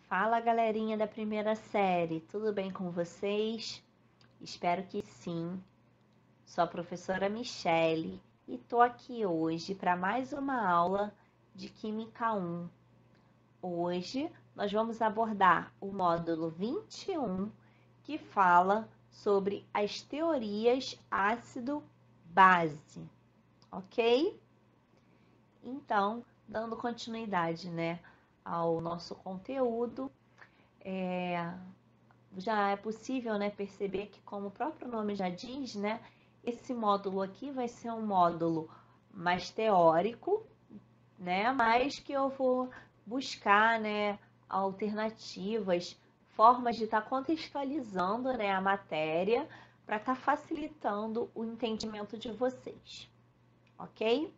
Fala, galerinha da primeira série, tudo bem com vocês? Espero que sim. Sou a professora Michele e tô aqui hoje para mais uma aula de Química 1. Hoje nós vamos abordar o módulo 21, que fala sobre as teorias ácido-base, ok? Então, dando continuidade, ao nosso conteúdo, já é possível, perceber que, como o próprio nome já diz, esse módulo aqui vai ser um módulo mais teórico, mas que eu vou buscar, alternativas, formas de estar contextualizando, a matéria para estar facilitando o entendimento de vocês, ok?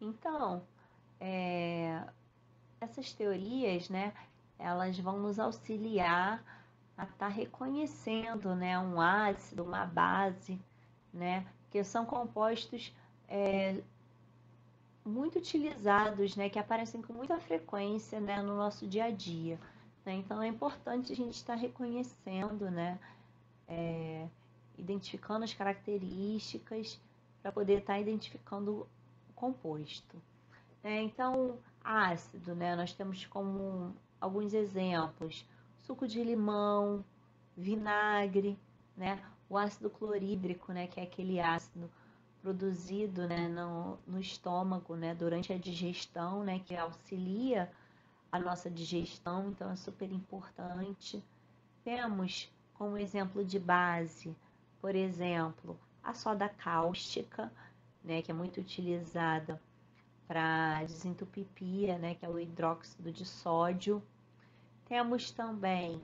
Então, essas teorias, elas vão nos auxiliar a estar reconhecendo, um ácido, uma base, que são compostos muito utilizados, que aparecem com muita frequência, no nosso dia a dia. Então é importante a gente estar reconhecendo, identificando as características para poder estar identificando o composto. Então, ácido, nós temos como alguns exemplos: suco de limão, vinagre, o ácido clorídrico, que é aquele ácido produzido, no estômago, durante a digestão, que auxilia a nossa digestão, então é super importante. Temos como exemplo de base, por exemplo, a soda cáustica, que é muito utilizada para desentupir pia, que é o hidróxido de sódio. Temos também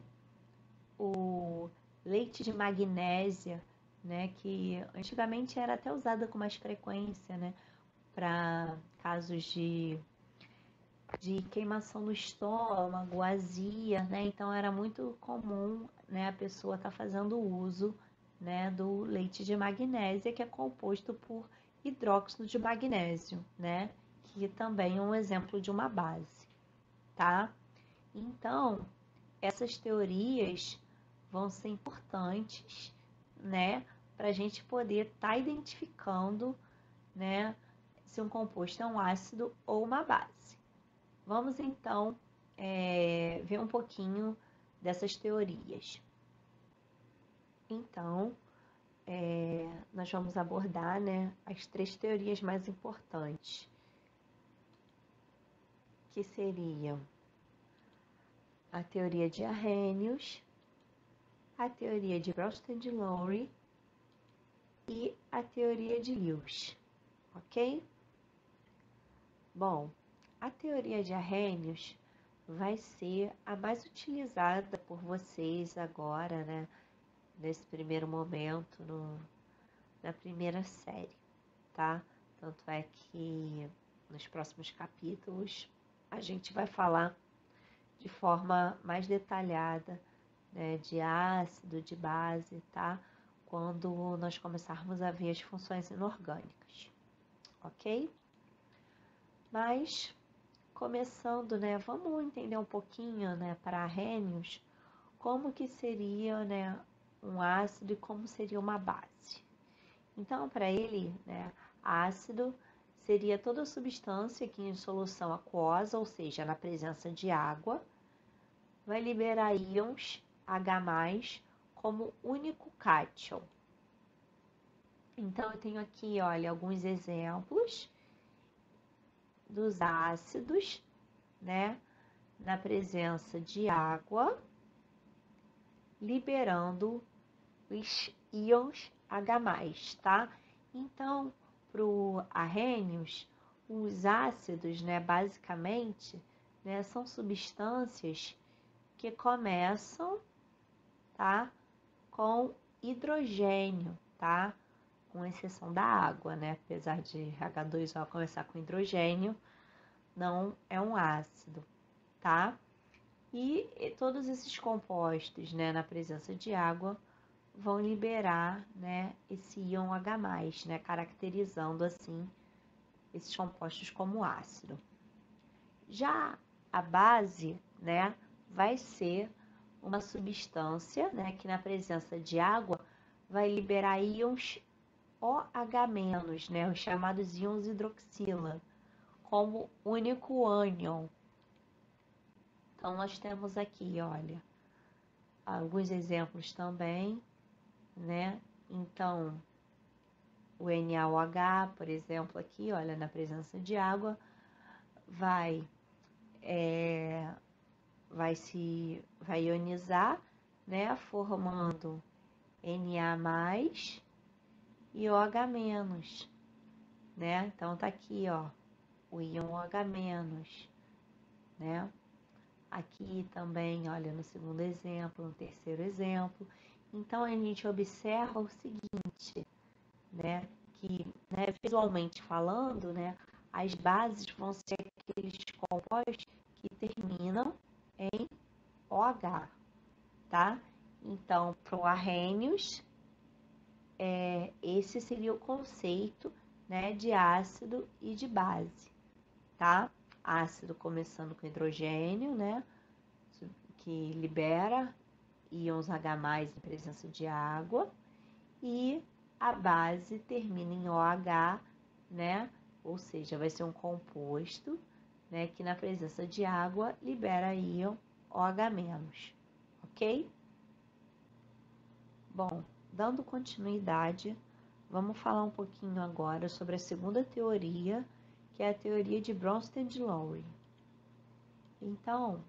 o leite de magnésia, que antigamente era até usada com mais frequência, para casos de queimação no estômago, azia, então era muito comum, a pessoa estar fazendo uso, do leite de magnésia, que é composto por hidróxido de magnésio, que também é um exemplo de uma base, tá? Então, essas teorias vão ser importantes, para a gente poder estar identificando, se um composto é um ácido ou uma base. Vamos então ver um pouquinho dessas teorias. Então, nós vamos abordar, as 3 teorias mais importantes, que seriam a teoria de Arrhenius, a teoria de Bronsted-Lowry e a teoria de Lewis, ok? Bom, a teoria de Arrhenius vai ser a mais utilizada por vocês agora, nesse primeiro momento, na primeira série, tá? Tanto é que nos próximos capítulos a gente vai falar de forma mais detalhada, de ácido, de base, tá? Quando nós começarmos a ver as funções inorgânicas, ok? Mas, começando, vamos entender um pouquinho, para Arrhenius, como que seria, um ácido e como seria uma base. Então, para ele, ácido seria toda substância que em solução aquosa, ou seja, na presença de água, vai liberar íons H+, como único cátion. Então, eu tenho aqui, olha, alguns exemplos dos ácidos, na presença de água, liberando os íons H+, tá? Então, para o Arrhenius, os ácidos, basicamente, são substâncias que começam, tá, com hidrogênio, tá? Com exceção da água, apesar de H2O começar com hidrogênio, não é um ácido, tá? E todos esses compostos, na presença de água, vão liberar, esse íon H+, caracterizando assim esses compostos como ácido. Já a base, vai ser uma substância, né, que na presença de água vai liberar íons OH-, né, os chamados íons hidroxila, como único ânion. Então, nós temos aqui, olha, alguns exemplos também, né? Então, o NaOH, por exemplo, aqui, olha, na presença de água, vai ionizar, né? Formando Na+, e OH-, né? Então, tá aqui, ó, o íon OH-, né? Aqui também, olha, no segundo exemplo, no terceiro exemplo. Então, a gente observa o seguinte, né? Que, né, visualmente falando, né, as bases vão ser aqueles compostos que terminam em OH, tá? Então, para o Arrhenius, esse seria o conceito, né, de ácido e de base, tá? Ácido começando com hidrogênio, né, que libera íons H+ em presença de água, e a base termina em OH, né, ou seja, vai ser um composto, né, que na presença de água libera íon OH-, ok? Bom, dando continuidade, vamos falar um pouquinho agora sobre a segunda teoria, que é a teoria de Bronsted-Lowry. Então,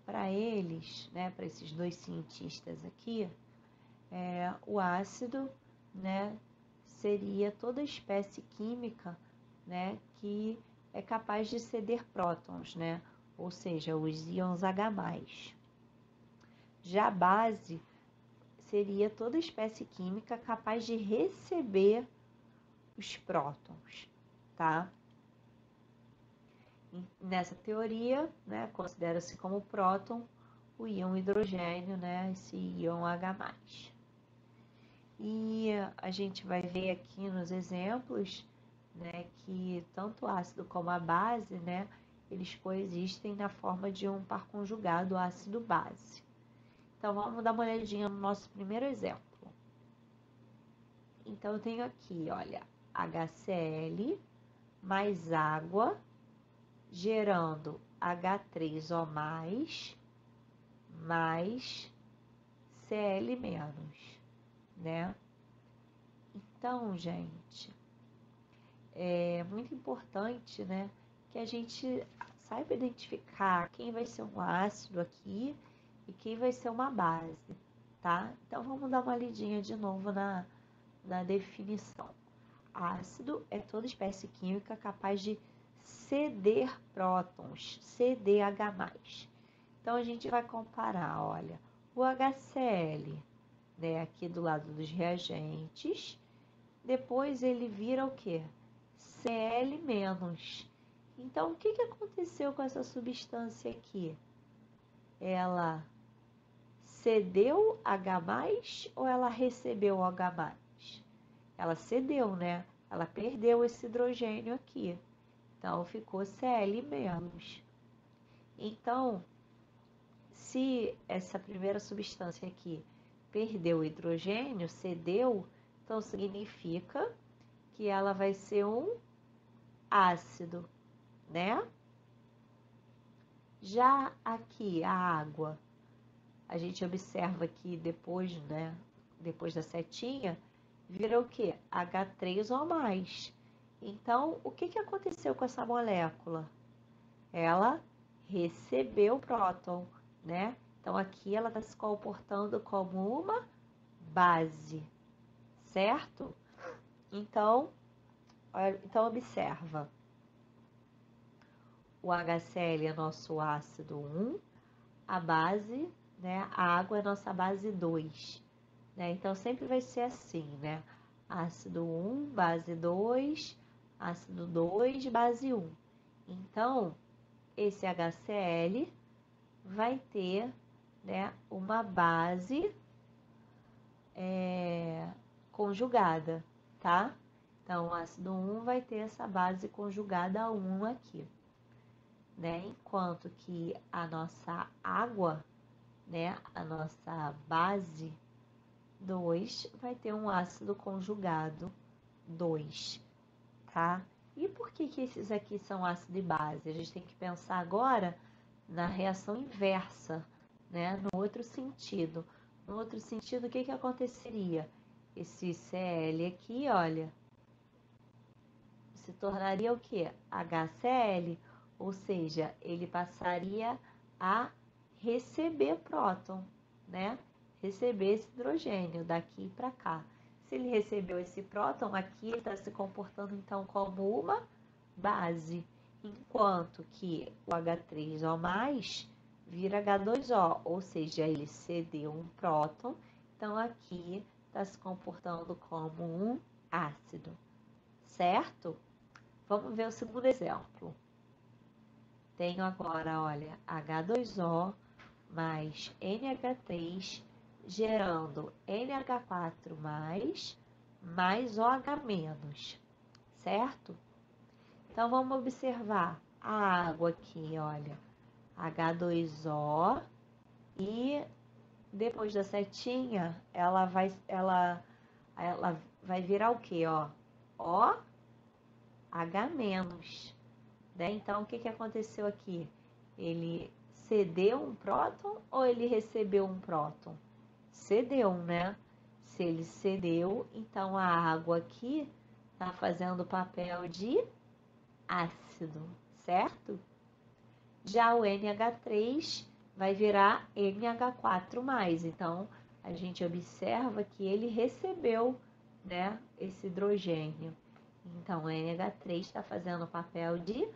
para eles, né, para esses dois cientistas aqui, o ácido, né, seria toda espécie química, né, que é capaz de ceder prótons, né, ou seja, os íons H+. Já a base seria toda espécie química capaz de receber os prótons, tá? Nessa teoria, né, considera-se como próton o íon hidrogênio, né, esse íon H+. E a gente vai ver aqui nos exemplos, né, que tanto o ácido como a base, né, eles coexistem na forma de um par conjugado ácido-base. Então, vamos dar uma olhadinha no nosso primeiro exemplo. Então, eu tenho aqui, olha, HCl mais água, gerando H3O+, mais Cl-, né? Então, gente, é muito importante, né, que a gente saiba identificar quem vai ser um ácido aqui e quem vai ser uma base, tá? Então, vamos dar uma lidinha de novo na definição. Ácido é toda espécie química capaz de ceder prótons, CDH+. Então, a gente vai comparar, olha, o HCl, né, aqui do lado dos reagentes, depois ele vira o quê? Cl-. Então, o que aconteceu com essa substância aqui? Ela cedeu H+, ou ela recebeu H+? Ela cedeu, né? Ela perdeu esse hidrogênio aqui. Então, ficou Cl-. Então, se essa primeira substância aqui perdeu o hidrogênio, cedeu, então significa que ela vai ser um ácido, né? Já aqui a água, a gente observa que depois, né, depois da setinha, vira o quê? H3O+. Então, o que aconteceu com essa molécula? Ela recebeu próton, né? Então, aqui ela está se comportando como uma base, certo? Então, observa. O HCl é nosso ácido 1, a base, né? A água é nossa base 2, né? Então, sempre vai ser assim, né? Ácido 1, base 2, ácido 2, base 1. Então, esse HCl vai ter, né, uma base conjugada, tá? Então, o ácido 1 vai ter essa base conjugada a 1 aqui. né? Enquanto que a nossa água, né, a nossa base 2 vai ter um ácido conjugado 2, tá? E por que que esses aqui são ácido e base? A gente tem que pensar agora na reação inversa, né? No outro sentido. No outro sentido, o que que aconteceria? Esse Cl aqui, olha, se tornaria o quê? HCl, ou seja, ele passaria a receber próton, né? Receber esse hidrogênio daqui para cá. Se ele recebeu esse próton, aqui ele está se comportando então como uma base, enquanto que o H3O+, vira H2O, ou seja, ele cedeu um próton, então aqui está se comportando como um ácido, certo? Vamos ver o segundo exemplo. Tenho agora, olha, H2O mais NH3 gerando NH4 mais OH-, certo? Então, vamos observar a água aqui, olha, H2O e depois da setinha, ela vai virar o quê, ó? OH-, né? Então, o que que aconteceu aqui? Ele cedeu um próton ou ele recebeu um próton? Cedeu, né? Se ele cedeu, então a água aqui está fazendo o papel de ácido, certo? Já o NH3 vai virar NH4+. Então, a gente observa que ele recebeu, né, esse hidrogênio. Então, o NH3 está fazendo o papel de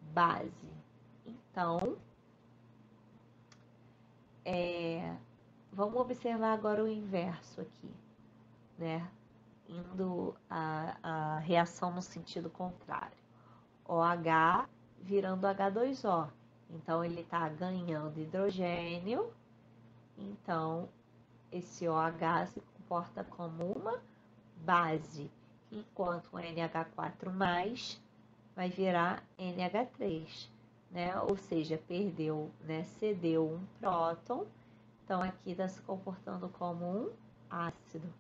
base. Então, vamos observar agora o inverso aqui, né? Indo a reação no sentido contrário. OH virando H2O. Então, ele está ganhando hidrogênio. Então, esse OH se comporta como uma base, enquanto o NH4+ vai virar NH3, né? Ou seja, perdeu, né? Cedeu um próton. Então, aqui está se comportando como um ácido,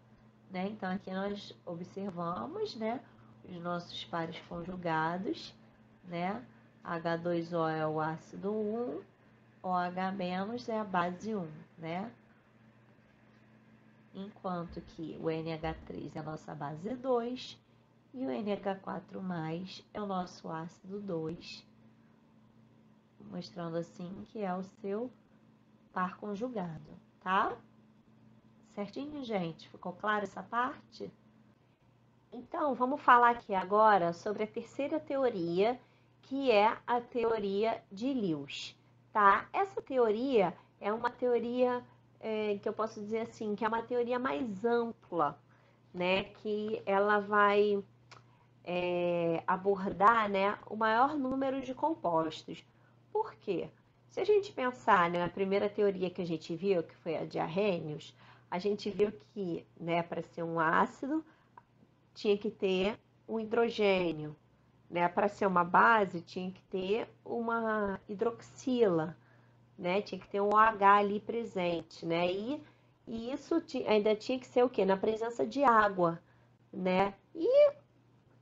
né? Então, aqui nós observamos, né, os nossos pares conjugados, né? H2O é o ácido 1, OH- é a base 1, né? Enquanto que o NH3 é a nossa base 2 e o NH4+ é o nosso ácido 2, mostrando assim que é o seu par conjugado, tá? Certinho, gente? Ficou claro essa parte? Então, vamos falar aqui agora sobre a terceira teoria, que é a teoria de Lewis, tá? Essa teoria é uma teoria que eu posso dizer assim, que é uma teoria mais ampla, né? Que ela vai abordar, né, o maior número de compostos. Por quê? Se a gente pensar, né, na primeira teoria que a gente viu, que foi a de Arrhenius, a gente viu que, né, para ser um ácido, tinha que ter um hidrogênio, né? Para ser uma base, tinha que ter uma hidroxila, né? Tinha que ter um OH ali presente, né? E isso ainda tinha que ser o quê? Na presença de água, né? E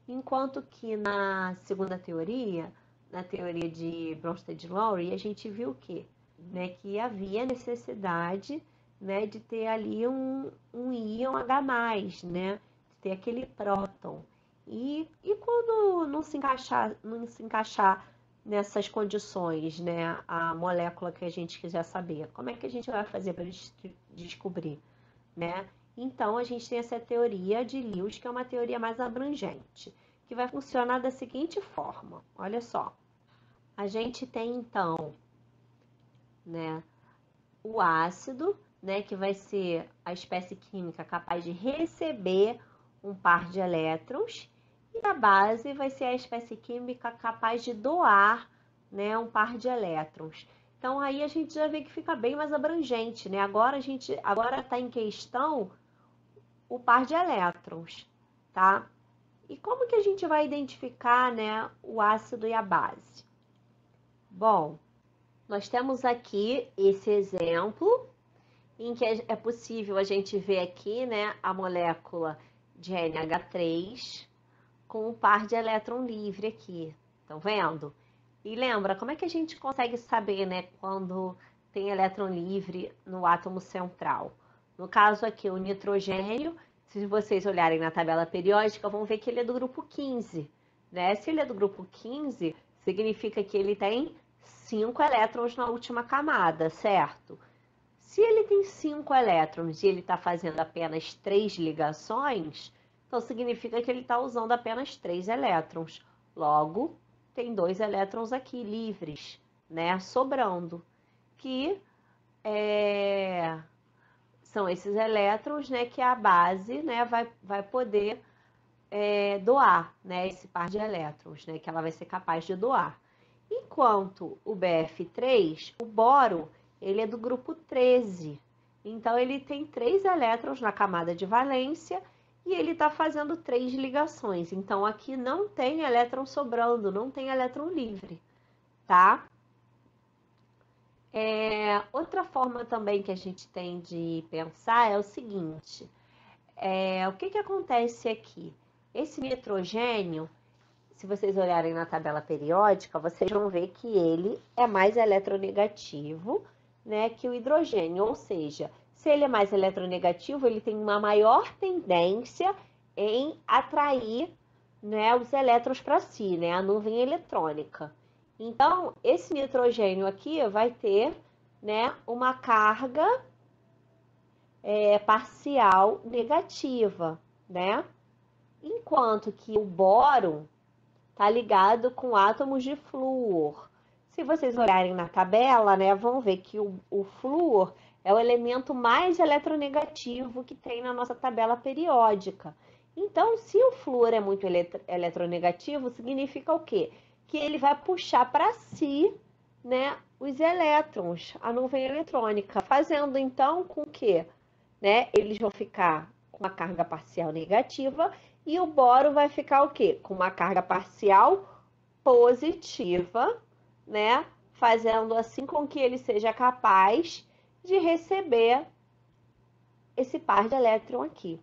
enquanto que na segunda teoria, na teoria de Bronsted-Lowry, a gente viu o quê? Né, que havia necessidade, né, de ter ali um íon H+, né, de ter aquele próton. E quando não se encaixar nessas condições, né, a molécula que a gente quiser saber, como é que a gente vai fazer para descobrir, né? Então, a gente tem essa teoria de Lewis, que é uma teoria mais abrangente, que vai funcionar da seguinte forma. Olha só. A gente tem, então, né, o ácido, né, que vai ser a espécie química capaz de receber um par de elétrons, e a base vai ser a espécie química capaz de doar, né, um par de elétrons. Então, aí a gente já vê que fica bem mais abrangente, né? Agora está em questão o par de elétrons, tá? E como que a gente vai identificar, né, o ácido e a base? Bom, nós temos aqui esse exemplo em que é possível a gente ver aqui, né, a molécula de NH3 com um par de elétron livre aqui. Estão vendo? E lembra, como é que a gente consegue saber, né, quando tem elétron livre no átomo central? No caso aqui, o nitrogênio, se vocês olharem na tabela periódica, vão ver que ele é do grupo 15, né? Se ele é do grupo 15, significa que ele tem 5 elétrons na última camada, certo? Se ele tem 5 elétrons e ele está fazendo apenas 3 ligações, então significa que ele está usando apenas 3 elétrons. Logo, tem 2 elétrons aqui livres, né, sobrando, que são esses elétrons, né, que a base, né, vai poder doar, né, esse par de elétrons, né, que ela vai ser capaz de doar. Enquanto o BF3, o boro, ele é do grupo 13. Então, ele tem 3 elétrons na camada de valência e ele está fazendo 3 ligações. Então, aqui não tem elétron sobrando, não tem elétron livre, tá? Outra forma também que a gente tem de pensar é o seguinte, o que acontece aqui? Esse nitrogênio, se vocês olharem na tabela periódica, vocês vão ver que ele é mais eletronegativo, né, que o hidrogênio. Ou seja, se ele é mais eletronegativo, ele tem uma maior tendência em atrair, né, os elétrons para si, né, a nuvem eletrônica. Então, esse nitrogênio aqui vai ter, né, uma carga parcial negativa, né? Enquanto que o boro está ligado com átomos de flúor. Se vocês olharem na tabela, né, vão ver que o flúor é o elemento mais eletronegativo que tem na nossa tabela periódica. Então, se o flúor é muito eletronegativo, significa o quê? Que ele vai puxar para si, né, os elétrons, a nuvem eletrônica, fazendo então com que, né, eles vão ficar com uma carga parcial negativa e o boro vai ficar o quê? Com uma carga parcial positiva, né? Fazendo assim com que ele seja capaz de receber esse par de elétron aqui,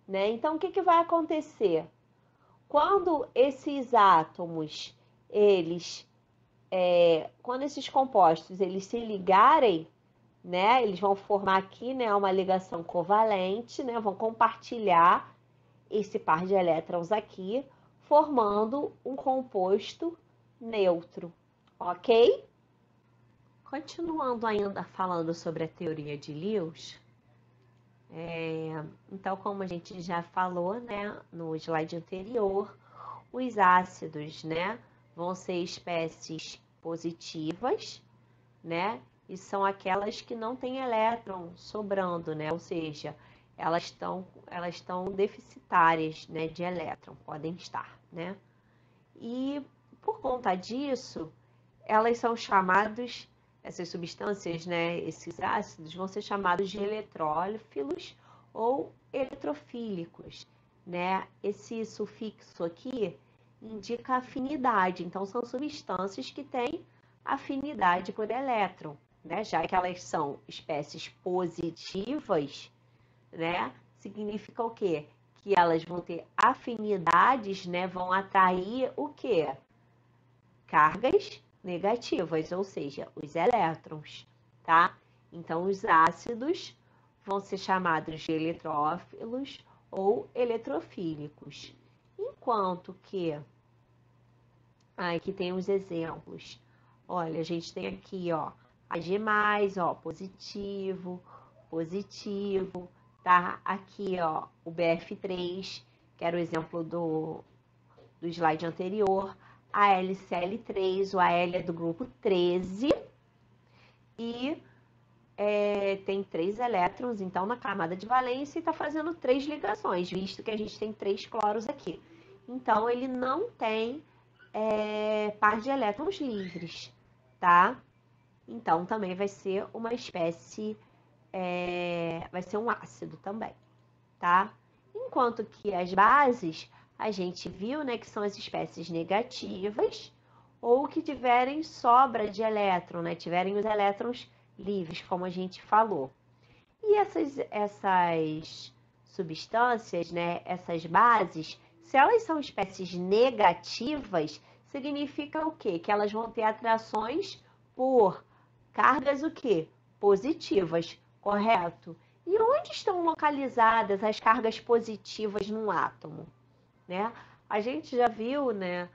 né? Então, o que vai acontecer? Quando esses átomos, quando esses compostos, eles se ligarem, né? Eles vão formar aqui, né, uma ligação covalente, né? Vão compartilhar esse par de elétrons aqui, formando um composto neutro, ok? Continuando ainda falando sobre a teoria de Lewis, então, como a gente já falou, né, no slide anterior, os ácidos, né, vão ser espécies positivas, né, e são aquelas que não têm elétron sobrando, né, ou seja, elas estão deficitárias, né, de elétron, podem estar, né, e por conta disso, elas são chamadas, essas substâncias, né, esses ácidos, vão ser chamados de eletrófilos ou eletrofílicos, né? Esse sufixo aqui indica afinidade, então são substâncias que têm afinidade por elétron, né? Já que elas são espécies positivas, né? Significa o quê? Que elas vão ter afinidades, né? Vão atrair o quê? Cargas negativas, ou seja, os elétrons, tá? Então, os ácidos vão ser chamados de eletrófilos ou eletrofílicos. Enquanto que, aqui tem os exemplos. Olha, a gente tem aqui, ó, Ag+, ó, positivo, positivo, tá? Aqui, ó, o BF3, que era o exemplo do slide anterior, a LCl3, o Al é do grupo 13 e tem 3 elétrons, então, na camada de valência e está fazendo 3 ligações, visto que a gente tem 3 cloros aqui. Então, ele não tem par de elétrons livres, tá? Então, também vai ser uma espécie, vai ser um ácido também, tá? Enquanto que as bases, a gente viu, né, que são as espécies negativas, ou que tiverem sobra de elétron, né? Tiverem os elétrons livres, como a gente falou. E essas substâncias, né, essas bases, se elas são espécies negativas, significa o quê? Que elas vão ter atrações por cargas o quê? Positivas, correto? E onde estão localizadas as cargas positivas num átomo, né? A gente já viu, né,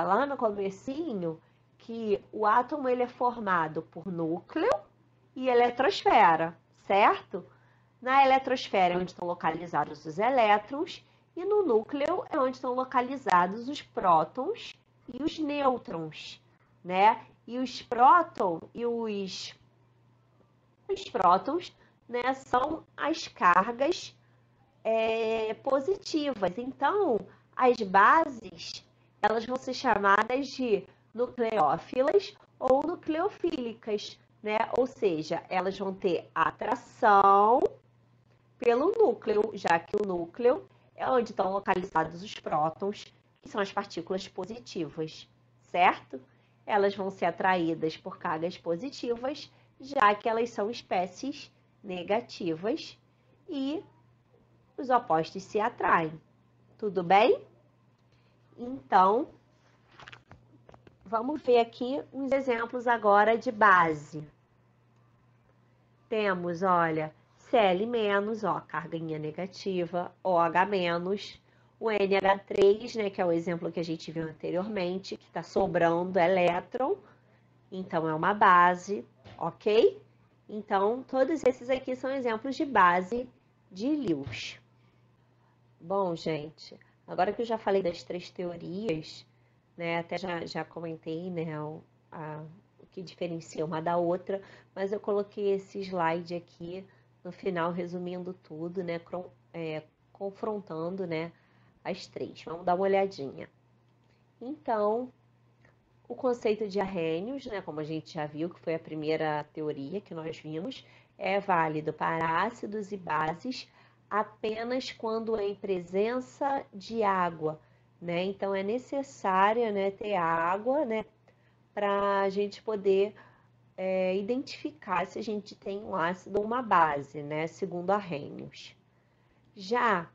lá no comecinho, que o átomo ele é formado por núcleo e eletrosfera, certo? Na eletrosfera é onde estão localizados os elétrons e no núcleo é onde estão localizados os prótons e os nêutrons, né? E os prótons e os prótons, né, são as cargas positivas. Então, as bases, elas vão ser chamadas de nucleófilas ou nucleofílicas, né? Ou seja, elas vão ter atração pelo núcleo, já que o núcleo é onde estão localizados os prótons, que são as partículas positivas, certo? Elas vão ser atraídas por cargas positivas, já que elas são espécies negativas e os opostos se atraem. Tudo bem? Então, vamos ver aqui uns exemplos agora de base. Temos, olha, Cl-, ó, carguinha negativa, OH-, o NH3, né, que é o exemplo que a gente viu anteriormente, que está sobrando elétron, então é uma base, ok? Então, todos esses aqui são exemplos de base de Lewis. Bom, gente, agora que eu já falei das 3 teorias, né, até já comentei, né, o que diferencia uma da outra, mas eu coloquei esse slide aqui no final, resumindo tudo, né, confrontando, né, as 3. Vamos dar uma olhadinha. Então, o conceito de arrênios, né, como a gente já viu, que foi a primeira teoria que nós vimos, é válido para ácidos e bases apenas quando em presença de água, né? Então, é necessária, né, ter água, né, para a gente poder identificar se a gente tem um ácido ou uma base, né, segundo Arrhenius. Já,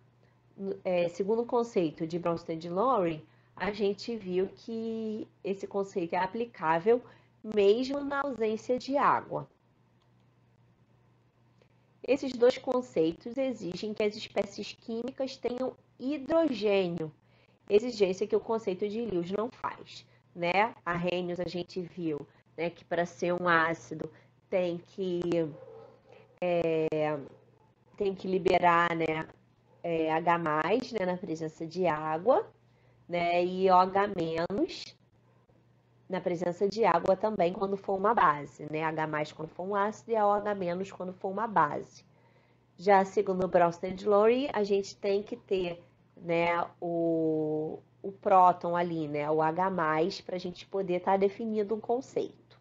segundo o conceito de Bronsted e Lowry, a gente viu que esse conceito é aplicável mesmo na ausência de água. Esses dois conceitos exigem que as espécies químicas tenham hidrogênio, exigência que o conceito de Lewis não faz, né? Arrhenius a gente viu, né, que para ser um ácido tem que liberar, né, H+, né, na presença de água, né, e OH- na presença de água também quando for uma base, né, H+ quando for um ácido e a OH- quando for uma base. Já segundo Bronsted e Lowry, a gente tem que ter, né, o próton ali, né, o H+, para a gente poder estar definindo um conceito.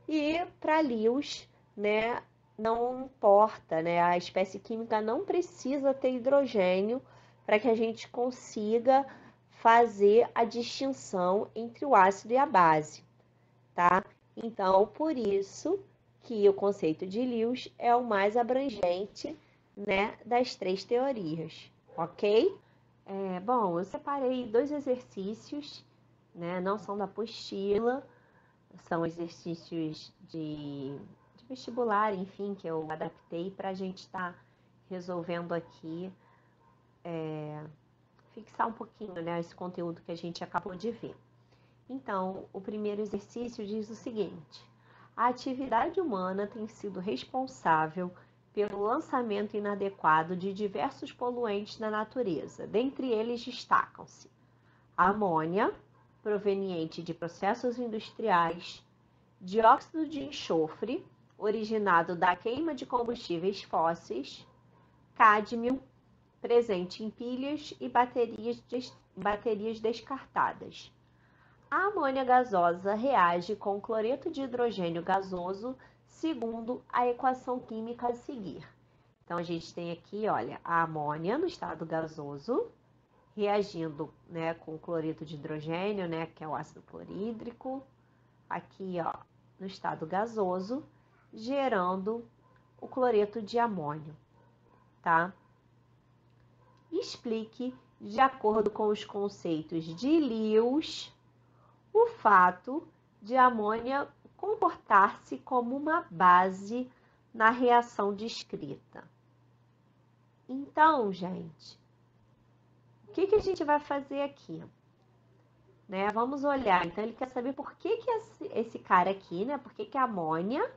E para Lewis, né, não importa, né, a espécie química não precisa ter hidrogênio para que a gente consiga fazer a distinção entre o ácido e a base, tá? Então, por isso que o conceito de Lewis é o mais abrangente, né, das 3 teorias, ok? Bom, eu separei 2 exercícios, né, não são da apostila, são exercícios de vestibular, enfim, que eu adaptei para a gente estar resolvendo aqui, fixar um pouquinho, né, esse conteúdo que a gente acabou de ver. Então, o primeiro exercício diz o seguinte: a atividade humana tem sido responsável pelo lançamento inadequado de diversos poluentes na natureza. Dentre eles destacam-se a amônia, proveniente de processos industriais, dióxido de enxofre, originado da queima de combustíveis fósseis, cádmio, presente em pilhas e baterias descartadas. A amônia gasosa reage com cloreto de hidrogênio gasoso segundo a equação química a seguir. Então, a gente tem aqui, olha, a amônia no estado gasoso reagindo, né, com o cloreto de hidrogênio, né, que é o ácido clorídrico, aqui, ó, no estado gasoso, gerando o cloreto de amônio, tá? Explique, de acordo com os conceitos de Lewis, o fato de a amônia comportar-se como uma base na reação descrita. Então, gente, o que a gente vai fazer aqui? Né? Vamos olhar. Então, ele quer saber por que esse cara aqui, né? Por que a amônia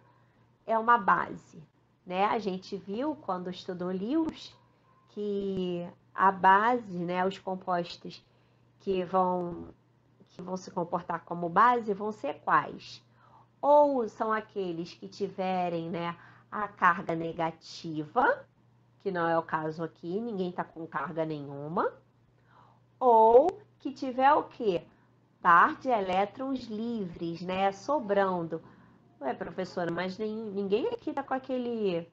é uma base, né? A gente viu, quando estudou Lewis, que a base, né? Os compostos que vão se comportar como base vão ser quais? Ou são aqueles que tiverem, né, a carga negativa, que não é o caso aqui, ninguém está com carga nenhuma, ou que tiver o quê? Par de elétrons livres, né, sobrando. Ué, professora, mas ninguém aqui está com aquele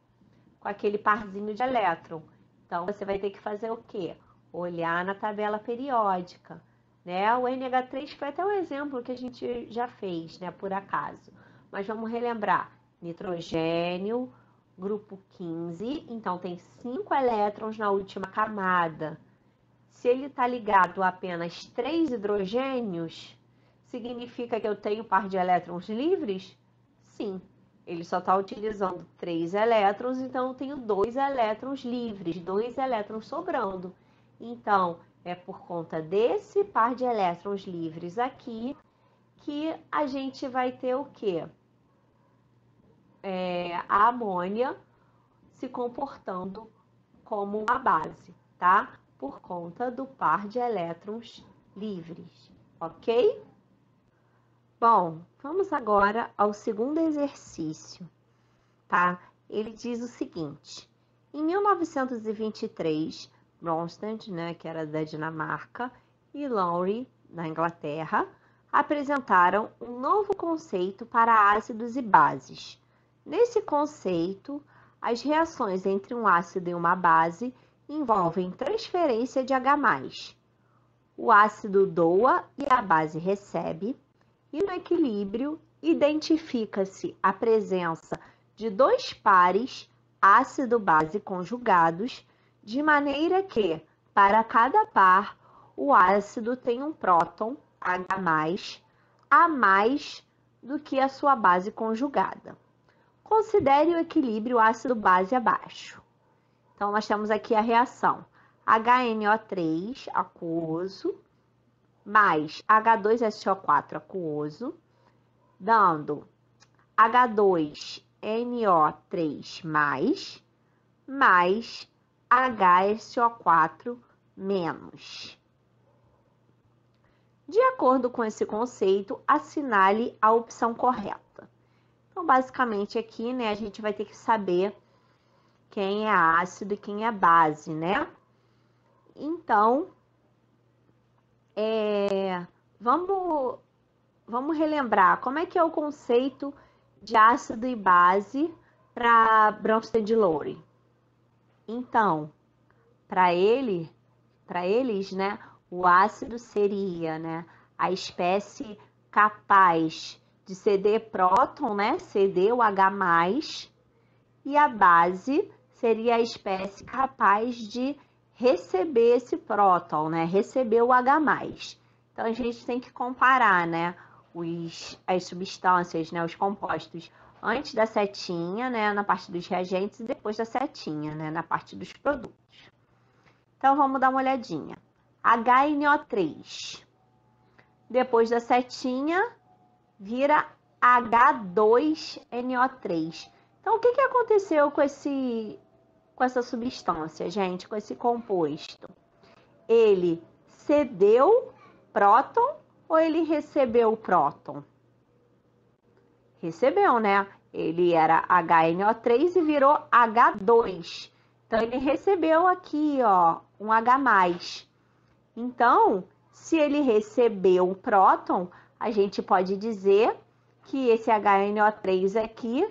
parzinho de elétron. Então, você vai ter que fazer o quê? Olhar na tabela periódica, né? O NH3 foi até um exemplo que a gente já fez, né, por acaso. Mas vamos relembrar. Nitrogênio, grupo 15, então tem 5 elétrons na última camada. Se ele está ligado a apenas 3 hidrogênios, significa que eu tenho par de elétrons livres? Sim. Ele só está utilizando 3 elétrons, então eu tenho 2 elétrons livres, 2 elétrons sobrando. Então, é por conta desse par de elétrons livres aqui que a gente vai ter o quê? A amônia se comportando como uma base, tá? Por conta do par de elétrons livres, ok? Bom, vamos agora ao segundo exercício, tá? Ele diz o seguinte: em 1923, Bronsted, né, que era da Dinamarca, e Lowry, da Inglaterra, apresentaram um novo conceito para ácidos e bases. Nesse conceito, as reações entre um ácido e uma base envolvem transferência de H+. O ácido doa e a base recebe, e no equilíbrio identifica-se a presença de 2 pares ácido-base conjugados, de maneira que, para cada par, o ácido tem um próton, H+, a mais do que a sua base conjugada. Considere o equilíbrio ácido-base abaixo. Então, nós temos aqui a reação HNO3 aquoso mais H2SO4 aquoso, dando H2NO3 mais HSO4 menos. De acordo com esse conceito, assinale a opção correta. Então, basicamente aqui, né, a gente vai ter que saber quem é ácido e quem é base, né? Então, vamos relembrar como é que é o conceito de ácido e base para Bronsted e Lowry. Então, para eles, né, o ácido seria, né, a espécie capaz de ceder próton, né, ceder o H+, e a base seria a espécie capaz de receber esse próton, né, receber o H+. Então, a gente tem que comparar, né, as substâncias, né, os compostos antes da setinha, né, na parte dos reagentes, e depois da setinha, né, na parte dos produtos. Então, vamos dar uma olhadinha. HNO3. Depois da setinha, vira H2NO3. Então, o que aconteceu com essa substância, gente, com esse composto? Ele cedeu próton ou ele recebeu próton? Recebeu, né? Ele era HNO3 e virou H2. Então, ele recebeu aqui, ó, um H+. Então, se ele recebeu um próton, a gente pode dizer que esse HNO3 aqui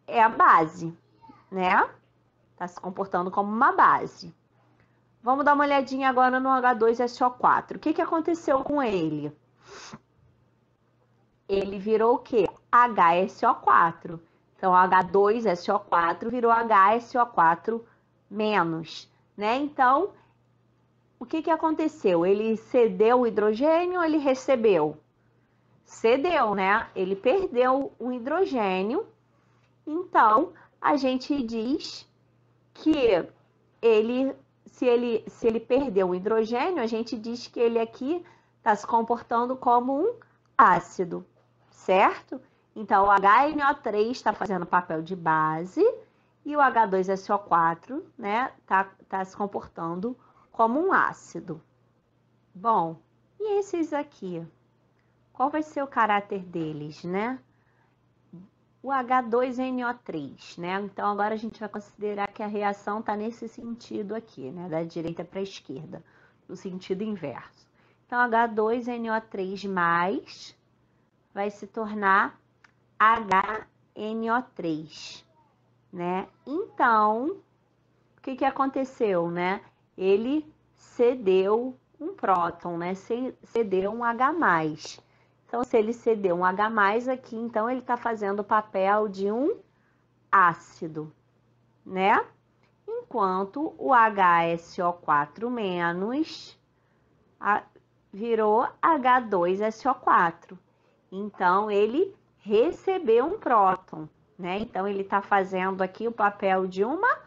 é a base, né? Está se comportando como uma base. Vamos dar uma olhadinha agora no H2SO4. O que aconteceu com ele? Ele virou o quê? HSO4. Então, H2SO4 virou HSO4 menos, né? Então, o que aconteceu? Ele cedeu o hidrogênio ou ele recebeu? Cedeu, né? Ele perdeu o hidrogênio. Então, a gente diz que se ele perdeu o hidrogênio, a gente diz que ele aqui está se comportando como um ácido, certo? Então, o HNO3 está fazendo papel de base e o H2SO4, né, tá se comportando como um ácido. Bom, e esses aqui? Qual vai ser o caráter deles, né? O H2NO3, né? Então, agora a gente vai considerar que a reação está nesse sentido aqui, né? Da direita para a esquerda, no sentido inverso. Então, H2NO3+, vai se tornar HNO3, né? Então, o que aconteceu, né? Ele cedeu um próton, né? Cedeu um H+. Então, se ele cedeu um H+ aqui, então ele está fazendo o papel de um ácido, né? Enquanto o HSO4- virou H2SO4. Então, ele recebeu um próton, né? Então, ele está fazendo aqui o papel de uma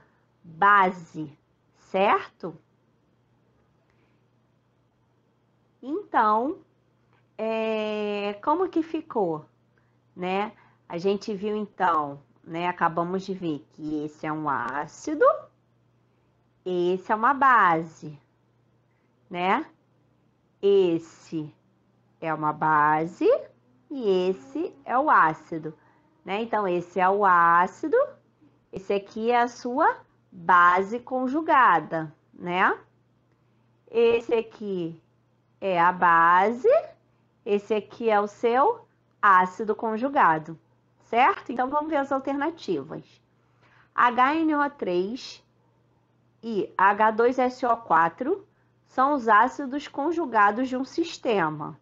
base, certo? Então, como que ficou, né? A gente viu então, né? Acabamos de ver que esse é um ácido, esse é uma base, né? Esse é uma base e esse é o ácido, né? Então, esse é o ácido, esse aqui é a sua base conjugada, né? Esse aqui é a base, esse aqui é o seu ácido conjugado, certo? Então, vamos ver as alternativas. HNO3 e H2SO4 são os ácidos conjugados de um sistema.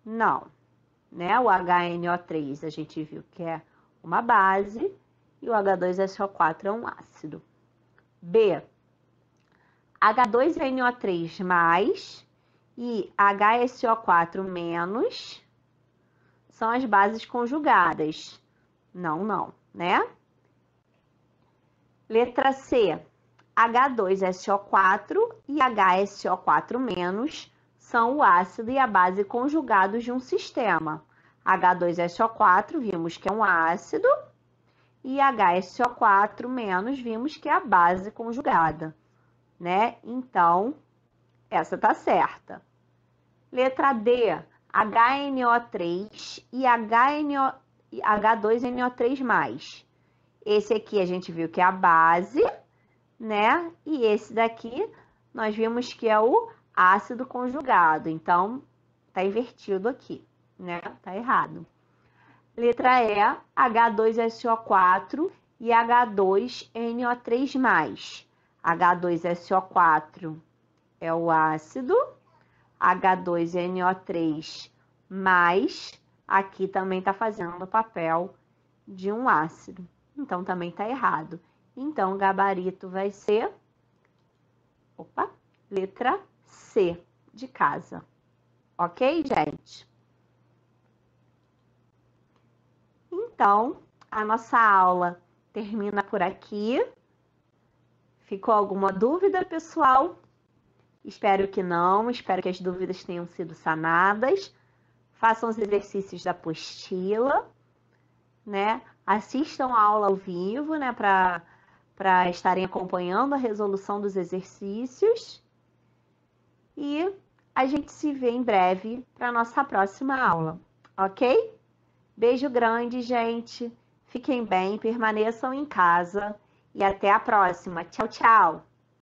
Não, né? O HNO3 a gente viu que é uma base e o H2SO4 é um ácido. B, H2NO3+ e HSO4- são as bases conjugadas. Não, né? Letra C, H2SO4 e HSO4- são o ácido e a base conjugados de um sistema. H2SO4 vimos que é um ácido e HSO4- vimos que é a base conjugada, né? Então, essa tá certa. Letra D, HNO3 e H2NO3+. Esse aqui a gente viu que é a base, né? E esse daqui nós vimos que é o ácido conjugado. Então, tá invertido aqui, né? Tá errado. Letra E, H2SO4 e H2NO3+. H2SO4 é o ácido, H2NO3+, aqui também está fazendo o papel de um ácido. Então, também está errado. Então, o gabarito vai ser, letra C, de casa. Ok, gente? Então, a nossa aula termina por aqui. Ficou alguma dúvida, pessoal? Espero que não, espero que as dúvidas tenham sido sanadas. Façam os exercícios da apostila, né? Assistam a aula ao vivo, né? Para estarem acompanhando a resolução dos exercícios. E a gente se vê em breve para a nossa próxima aula, ok? Beijo grande, gente. Fiquem bem, permaneçam em casa e até a próxima. Tchau, tchau!